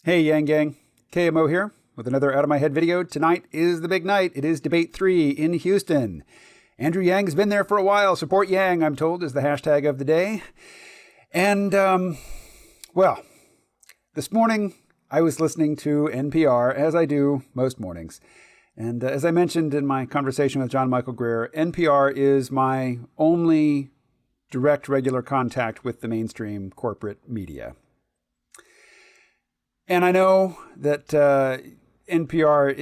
Hey Yang Gang, KMO here with another Out of My Head video. Tonight is the big night. It is Debate 3 in Houston. Andrew Yang's been there for a while. Support Yang, I'm told, is the hashtag of the day. And, well, this morning I was listening to NPR, as I do most mornings. And as I mentioned in my conversation with John Michael Greer, NPR is my only direct regular contact with the mainstream corporate media. And I know that NPR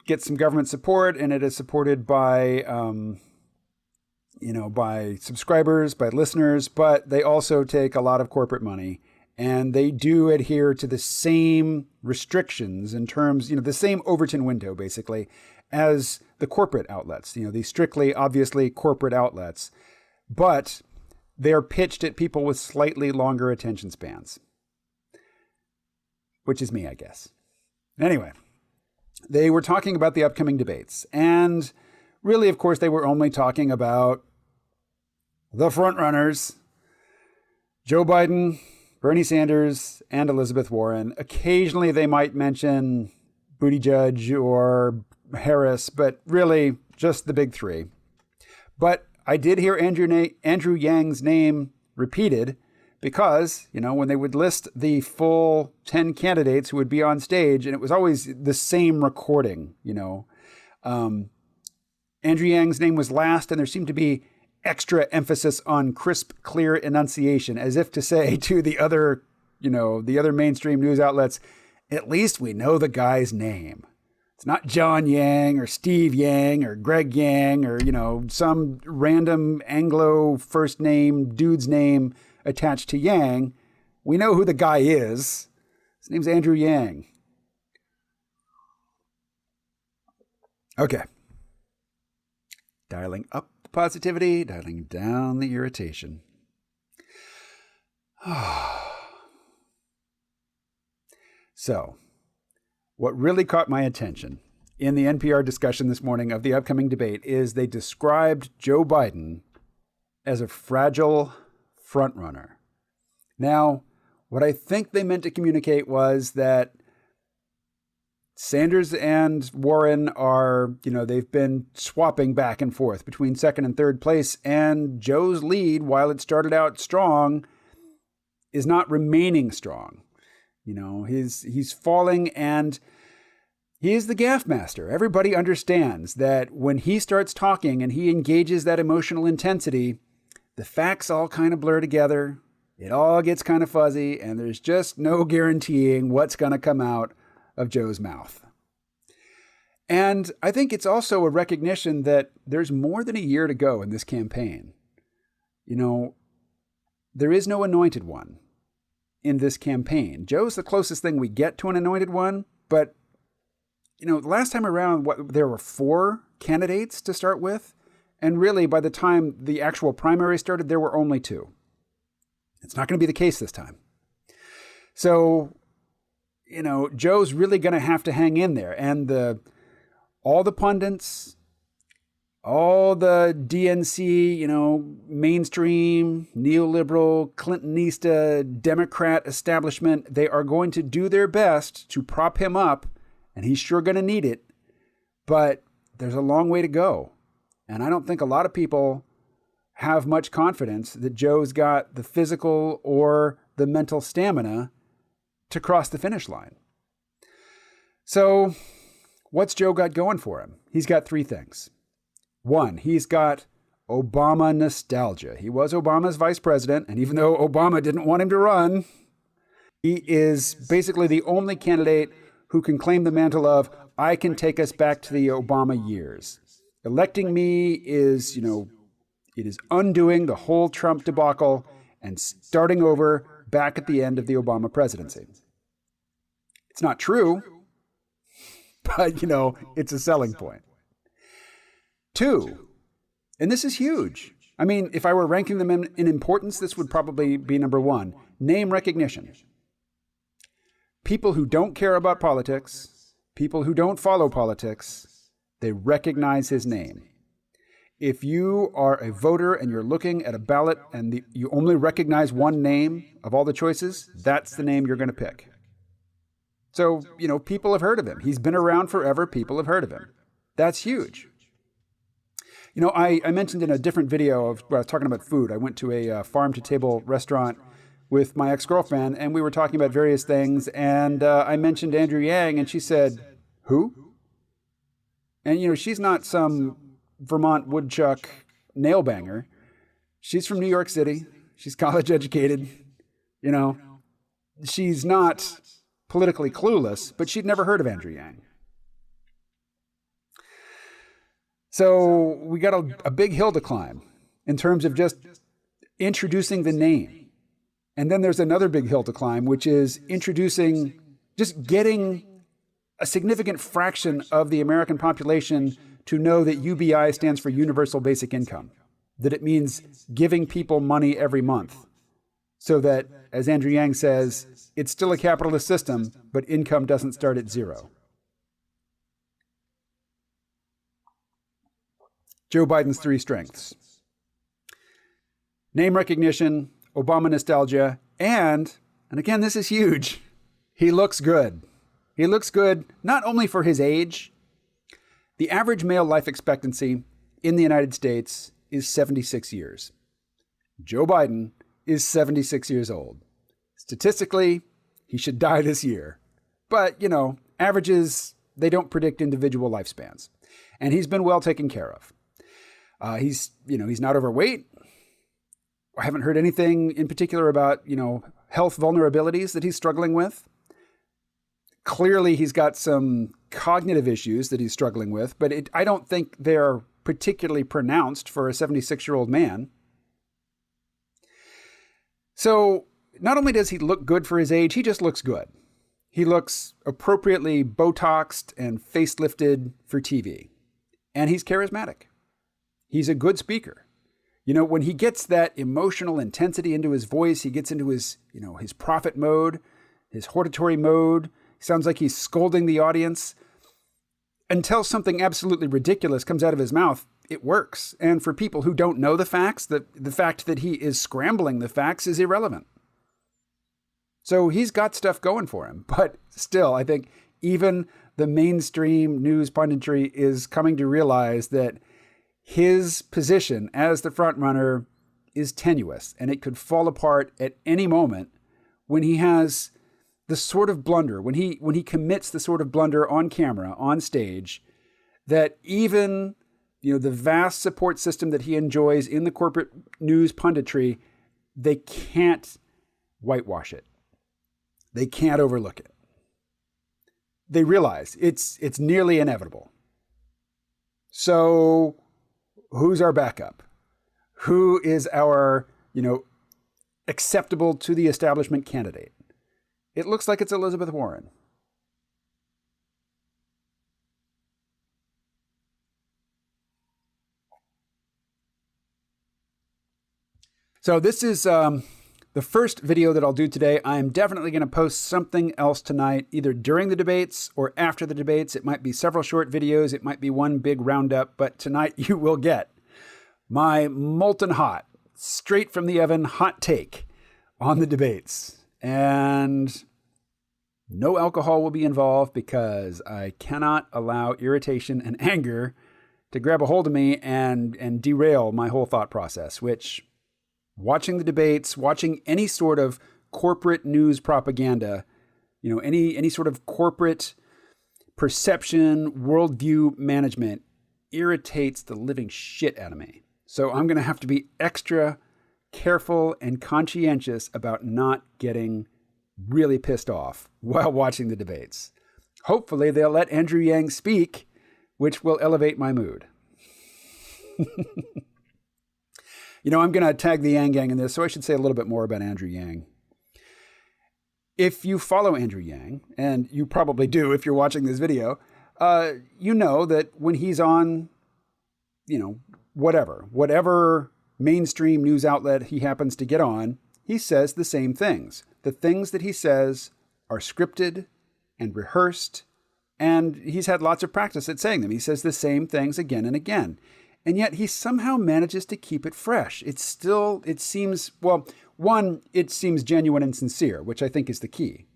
gets some government support, and it is supported by, by subscribers, by listeners, but they also take a lot of corporate money, and they do adhere to the same restrictions in terms, the same Overton window, basically, as the corporate outlets, the strictly, obviously corporate outlets, but they're pitched at people with slightly longer attention spans. Which is me, I guess. Anyway, they were talking about the upcoming debates. And really, of course, they were only talking about the frontrunners, Joe Biden, Bernie Sanders, and Elizabeth Warren. Occasionally, they might mention Buttigieg or Harris, but really just the big three. But I did hear Andrew Yang's name repeated, because, when they would list the full 10 candidates who would be on stage, and it was always the same recording, Andrew Yang's name was last, and there seemed to be extra emphasis on crisp, clear enunciation, as if to say to the other mainstream news outlets, at least we know the guy's name. It's not John Yang or Steve Yang or Greg Yang or, some random Anglo first name dude's name attached to Yang. We know who the guy is. His name's Andrew Yang. Okay. Dialing up the positivity, dialing down the irritation. So, what really caught my attention in the NPR discussion this morning of the upcoming debate is they described Joe Biden as a fragile frontrunner. Now, what I think they meant to communicate was that Sanders and Warren are, they've been swapping back and forth between second and third place, and Joe's lead, while it started out strong, is not remaining strong. He's falling, and he is the gaffe master. Everybody understands that when he starts talking and he engages that emotional intensity, the facts all kind of blur together. It all gets kind of fuzzy, and there's just no guaranteeing what's going to come out of Joe's mouth. And I think it's also a recognition that there's more than a year to go in this campaign. There is no anointed one in this campaign. Joe's the closest thing we get to an anointed one, but, the last time around, there were 4 candidates to start with. And really, by the time the actual primary started, there were only 2. It's not going to be the case this time. So, Joe's really going to have to hang in there. And all the pundits, all the DNC, mainstream, neoliberal, Clintonista, Democrat establishment, they are going to do their best to prop him up, and he's sure going to need it. But there's a long way to go. And I don't think a lot of people have much confidence that Joe's got the physical or the mental stamina to cross the finish line. So what's Joe got going for him? He's got 3 things. 1, he's got Obama nostalgia. He was Obama's vice president, and even though Obama didn't want him to run, he is basically the only candidate who can claim the mantle of, I can take us back to the Obama years. Electing me is, it is undoing the whole Trump debacle and starting over back at the end of the Obama presidency. It's not true, but, it's a selling point. 2, and this is huge. I mean, if I were ranking them in importance, this would probably be number 1. Name recognition. People who don't care about politics, people who don't follow politics, they recognize his name. If you are a voter and you're looking at a ballot and you only recognize one name of all the choices, that's the name you're going to pick. So, people have heard of him. He's been around forever. People have heard of him. That's huge. I mentioned in a different video of where I was talking about food. I went to a farm-to-table restaurant with my ex-girlfriend, and we were talking about various things, and I mentioned Andrew Yang, and she said, "Who?" And, she's not some Vermont woodchuck nail banger. She's from New York City. She's college educated. She's not politically clueless, but she'd never heard of Andrew Yang. So we got a big hill to climb in terms of just introducing the name. And then there's another big hill to climb, which is just getting a significant fraction of the American population to know that UBI stands for Universal Basic Income, that it means giving people money every month. So that, as Andrew Yang says, it's still a capitalist system, but income doesn't start at zero. Joe Biden's 3 strengths: name recognition, Obama nostalgia, and again, this is huge, he looks good. He looks good not only for his age. The average male life expectancy in the United States is 76 years. Joe Biden is 76 years old. Statistically, he should die this year. But, averages, they don't predict individual lifespans. And he's been well taken care of. He's not overweight. I haven't heard anything in particular about, health vulnerabilities that he's struggling with. Clearly, he's got some cognitive issues that he's struggling with, but I don't think they're particularly pronounced for a 76-year-old man. So not only does he look good for his age, he just looks good. He looks appropriately Botoxed and facelifted for TV. And he's charismatic. He's a good speaker. When he gets that emotional intensity into his voice, he gets into his prophet mode, his hortatory mode. Sounds like he's scolding the audience. Until something absolutely ridiculous comes out of his mouth, it works. And for people who don't know the facts, the fact that he is scrambling the facts is irrelevant. So he's got stuff going for him. But still, I think even the mainstream news punditry is coming to realize that his position as the frontrunner is tenuous, and it could fall apart at any moment when he has the sort of blunder, when he commits the sort of blunder on camera, on stage, that even the vast support system that he enjoys in the corporate news punditry, they can't whitewash it. They can't overlook it. They realize it's nearly inevitable. So who's our backup? Who is our, acceptable to the establishment candidate? It looks like it's Elizabeth Warren. So this is the first video that I'll do today. I'm definitely going to post something else tonight, either during the debates or after the debates. It might be several short videos. It might be one big roundup. But tonight you will get my molten hot, straight from the oven hot take on the debates. And no alcohol will be involved because I cannot allow irritation and anger to grab a hold of me and derail my whole thought process, which, watching the debates, watching any sort of corporate news propaganda, any sort of corporate perception, worldview management irritates the living shit out of me. So I'm going to have to be extra careful and conscientious about not getting really pissed off while watching the debates. Hopefully they'll let Andrew Yang speak, which will elevate my mood. I'm going to tag the Yang Gang in this, so I should say a little bit more about Andrew Yang. If you follow Andrew Yang, and you probably do if you're watching this video, you know that when he's on, whatever mainstream news outlet he happens to get on, he says the same things. The things that he says are scripted and rehearsed, and he's had lots of practice at saying them. He says the same things again and again. And yet he somehow manages to keep it fresh. It seems genuine and sincere, which I think is the key.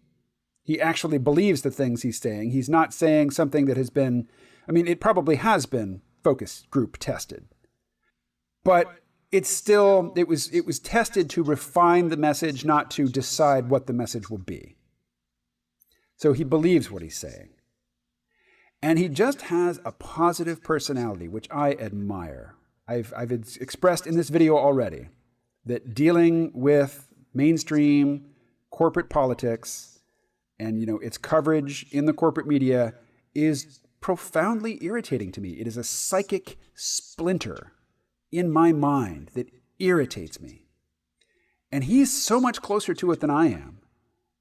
He actually believes the things he's saying. He's not saying something that has been, I mean, it probably has been focus group tested. But it's still, it was tested to refine the message, not to decide what the message will be. So he believes what he's saying. And he just has a positive personality, which I admire. I've expressed in this video already that dealing with mainstream corporate politics and, its coverage in the corporate media is profoundly irritating to me. It is a psychic splinter in my mind that irritates me. And he's so much closer to it than I am.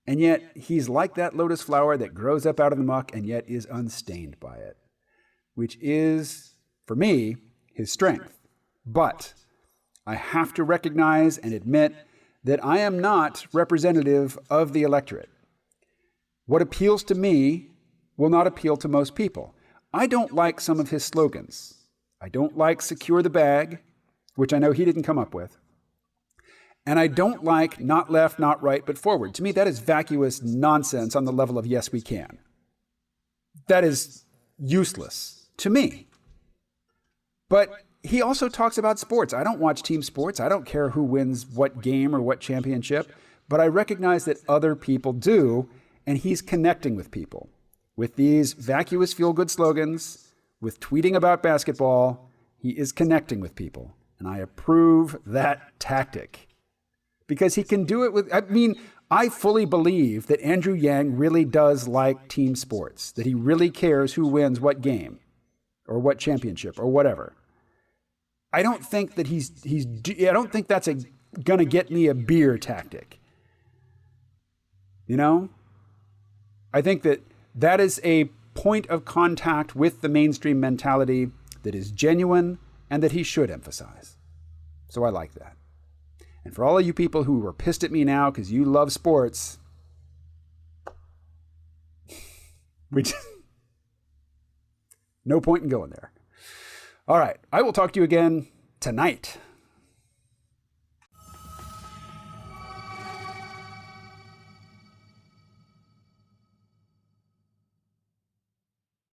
And yet he's like that lotus flower that grows up out of the muck and yet is unstained by it, which is, for me, his strength. But I have to recognize and admit that I am not representative of the electorate. What appeals to me will not appeal to most people. I don't like some of his slogans. I don't like secure the bag, which I know he didn't come up with. And I don't like not left, not right, but forward. To me, that is vacuous nonsense on the level of yes, we can. That is useless to me. But he also talks about sports. I don't watch team sports. I don't care who wins what game or what championship. But I recognize that other people do, and he's connecting with people. With these vacuous feel-good slogans, with tweeting about basketball, he is connecting with people. And I approve that tactic. Because he can do it with, I fully believe that Andrew Yang really does like team sports, that he really cares who wins what game or what championship or whatever. I don't think that I don't think that's gonna get me a beer tactic. I think that is a point of contact with the mainstream mentality that is genuine and that he should emphasize. So I like that. And for all of you people who are pissed at me now because you love sports, no point in going there. All right, I will talk to you again tonight.